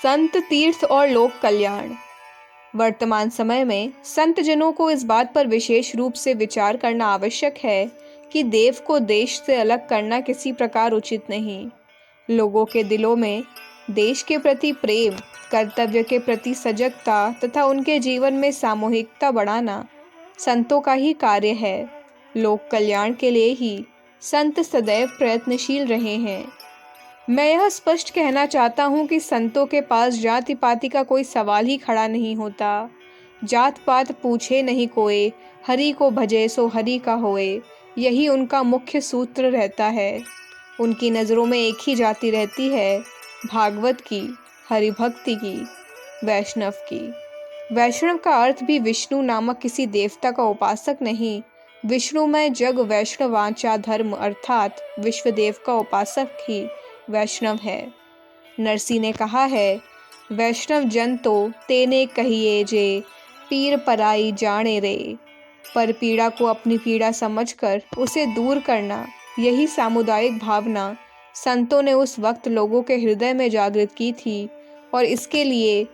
संत तीर्थ और लोक कल्याण। वर्तमान समय में संत जनों को इस बात पर विशेष रूप से विचार करना आवश्यक है कि देव को देश से अलग करना किसी प्रकार उचित नहीं। लोगों के दिलों में देश के प्रति प्रेम, कर्तव्य के प्रति सजगता तथा उनके जीवन में सामूहिकता बढ़ाना संतों का ही कार्य है। लोक कल्याण के लिए ही संत सदैव प्रयत्नशील रहे हैं। मैं यह स्पष्ट कहना चाहता हूँ कि संतों के पास जाति पाति का कोई सवाल ही खड़ा नहीं होता। जात पात पूछे नहीं कोय, हरि को भजे सो हरि का होए, यही उनका मुख्य सूत्र रहता है। उनकी नज़रों में एक ही जाति रहती है, भागवत की, हरिभक्ति की, वैष्णव की। वैष्णव का अर्थ भी विष्णु नामक किसी देवता का उपासक नहीं, विष्णुमय जग वैष्णवांचा धर्म अर्थात विश्वदेव का उपासक ही वैष्णव है। नरसी ने कहा है, वैष्णव जन तो तेने कहिए जे, पीर पराई जाने रे। पर पीड़ा को अपनी पीड़ा समझकर उसे दूर करना, यही सामुदायिक भावना संतों ने उस वक्त लोगों के हृदय में जागृत की थी और इसके लिए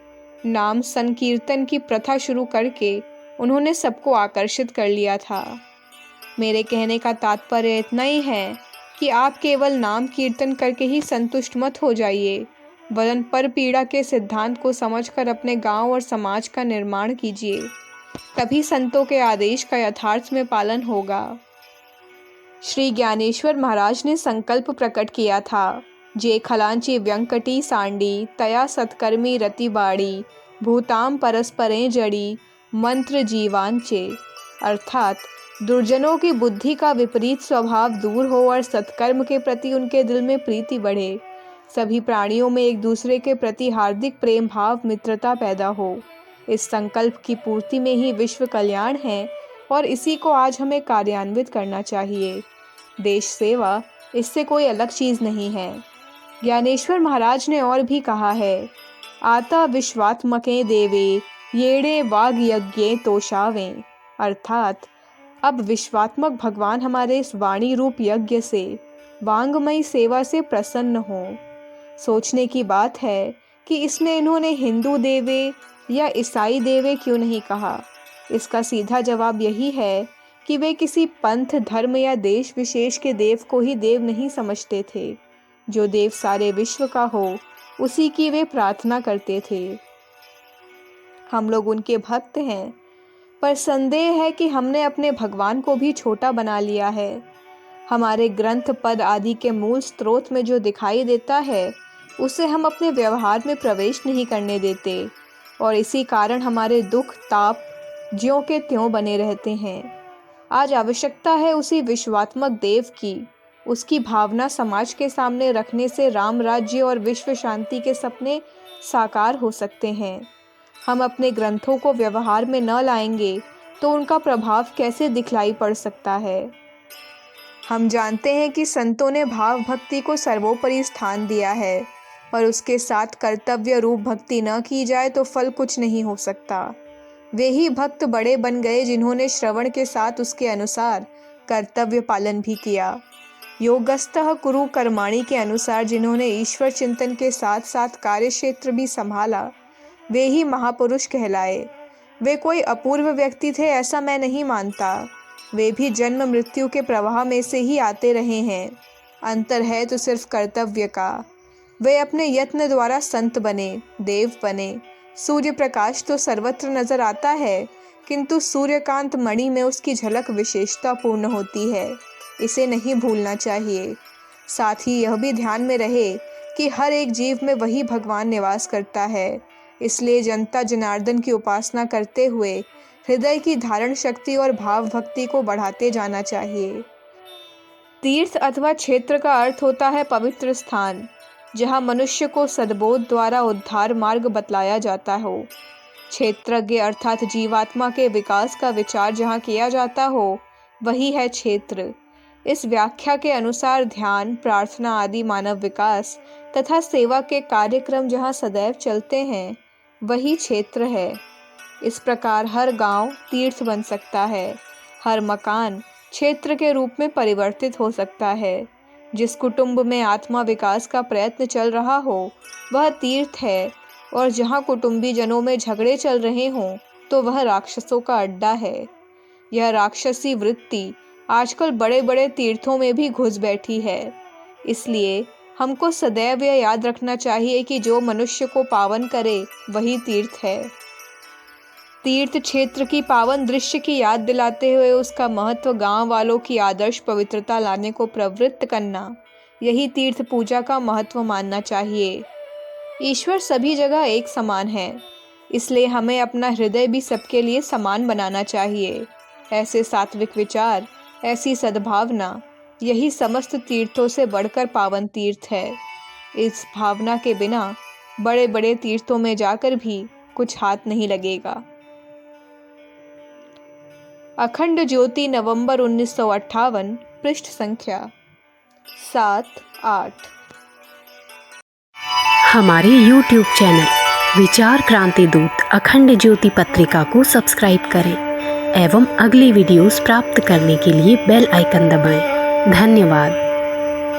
नाम संकीर्तन की प्रथा शुरू करके उन्होंने सबको आकर्षित कर लिया था। मेरे कहने का तात्पर्य इतना ही है कि आप केवल नाम कीर्तन करके ही संतुष्ट मत हो जाइए, वरन पर पीड़ा के सिद्धांत को समझकर अपने गांव और समाज का निर्माण कीजिए। तभी संतों के आदेश का यथार्थ में पालन होगा। श्री ज्ञानेश्वर महाराज ने संकल्प प्रकट किया था, जे खलांची व्यंकटी सांडी, तया सत्कर्मी रति बाड़ी, भूताम परस्परें जड़ी, मंत्र जीवांचे। अर्थात दुर्जनों की बुद्धि का विपरीत स्वभाव दूर हो और सत्कर्म के प्रति उनके दिल में प्रीति बढ़े। सभी प्राणियों में एक दूसरे के प्रति हार्दिक प्रेम भाव, मित्रता पैदा हो। इस संकल्प की पूर्ति में ही विश्व कल्याण है और इसी को आज हमें कार्यान्वित करना चाहिए। देश सेवा इससे कोई अलग चीज़ नहीं है। ज्ञानेश्वर महाराज ने और भी कहा है, आता विश्वात्मके देवे, येड़े वाग यज्ञे तोषावें। अर्थात अब विश्वात्मक भगवान हमारे इस वाणी रूप यज्ञ से, वांगमयी सेवा से प्रसन्न हो। सोचने की बात है कि इसमें इन्होंने हिंदू देवे या ईसाई देवे क्यों नहीं कहा। इसका सीधा जवाब यही है कि वे किसी पंथ, धर्म या देश विशेष के देव को ही देव नहीं समझते थे। जो देव सारे विश्व का हो, उसी की वे प्रार्थना करते थे। हम लोग उनके भक्त हैं, पर संदेह है कि हमने अपने भगवान को भी छोटा बना लिया है। हमारे ग्रंथ, पद आदि के मूल स्रोत में जो दिखाई देता है, उसे हम अपने व्यवहार में प्रवेश नहीं करने देते और इसी कारण हमारे दुख ताप ज्यों के त्यों बने रहते हैं। आज आवश्यकता है उसी विश्वात्मक देव की। उसकी भावना समाज के सामने रखने से राम राज्य और विश्व शांति के सपने साकार हो सकते हैं। हम अपने ग्रंथों को व्यवहार में न लाएंगे तो उनका प्रभाव कैसे दिखलाई पड़ सकता है। हम जानते हैं कि संतों ने भाव भक्ति को सर्वोपरि स्थान दिया है, पर उसके साथ कर्तव्य रूप भक्ति न की जाए तो फल कुछ नहीं हो सकता। वे ही भक्त बड़े बन गए जिन्होंने श्रवण के साथ उसके अनुसार कर्तव्य पालन भी किया। योगस्थः कुरु कर्माणि के अनुसार जिन्होंने ईश्वर चिंतन के साथ साथ कार्य क्षेत्र भी संभाला, वे ही महापुरुष कहलाए। वे कोई अपूर्व व्यक्ति थे ऐसा मैं नहीं मानता। वे भी जन्म मृत्यु के प्रवाह में से ही आते रहे हैं। अंतर है तो सिर्फ कर्तव्य का। वे अपने यत्न द्वारा संत बने, देव बने। सूर्य प्रकाश तो सर्वत्र नजर आता है, किंतु सूर्यकांत मणि में उसकी झलक विशेषता पूर्ण होती है। इसे नहीं भूलना चाहिए। साथ ही यह भी ध्यान में रहे कि हर एक जीव में वही भगवान निवास करता है। इसलिए जनता जनार्दन की उपासना करते हुए हृदय की धारण शक्ति और भाव भक्ति को बढ़ाते जाना चाहिए। तीर्थ अथवा क्षेत्र का अर्थ होता है पवित्र स्थान, जहाँ मनुष्य को सद्बोध द्वारा उद्धार मार्ग बतलाया जाता हो। क्षेत्रज्ञ अर्थात जीवात्मा के विकास का विचार जहाँ किया जाता हो, वही है क्षेत्र। इस व्याख्या के अनुसार ध्यान, प्रार्थना आदि मानव विकास तथा सेवा के कार्यक्रम जहाँ सदैव चलते हैं, वही क्षेत्र है। इस प्रकार हर गांव तीर्थ बन सकता है, हर मकान क्षेत्र के रूप में परिवर्तित हो सकता है। जिस कुटुंब में आत्मा विकास का प्रयत्न चल रहा हो, वह तीर्थ है और जहाँ कुटुंबीजनों में झगड़े चल रहे हों तो वह राक्षसों का अड्डा है। यह राक्षसी वृत्ति आजकल बड़े बड़े तीर्थों में भी घुस बैठी है। इसलिए हमको सदैव यह याद रखना चाहिए कि जो मनुष्य को पावन करे वही तीर्थ है। तीर्थ क्षेत्र की पावन दृश्य की याद दिलाते हुए उसका महत्व गांव वालों की आदर्श पवित्रता लाने को प्रवृत्त करना, यही तीर्थ पूजा का महत्व मानना चाहिए। ईश्वर सभी जगह एक समान है, इसलिए हमें अपना हृदय भी सबके लिए समान बनाना चाहिए। ऐसे सात्विक विचार, ऐसी सद्भावना, यही समस्त तीर्थों से बढ़कर पावन तीर्थ है। इस भावना के बिना बड़े बड़े तीर्थों में जाकर भी कुछ हाथ नहीं लगेगा। अखंड ज्योति नवंबर 1958, पृष्ठ संख्या 7-8। हमारे YouTube चैनल विचार क्रांति दूत अखंड ज्योति पत्रिका को सब्सक्राइब करें एवं अगली वीडियोस प्राप्त करने के लिए बेल आइकन दबाएं। धन्यवाद।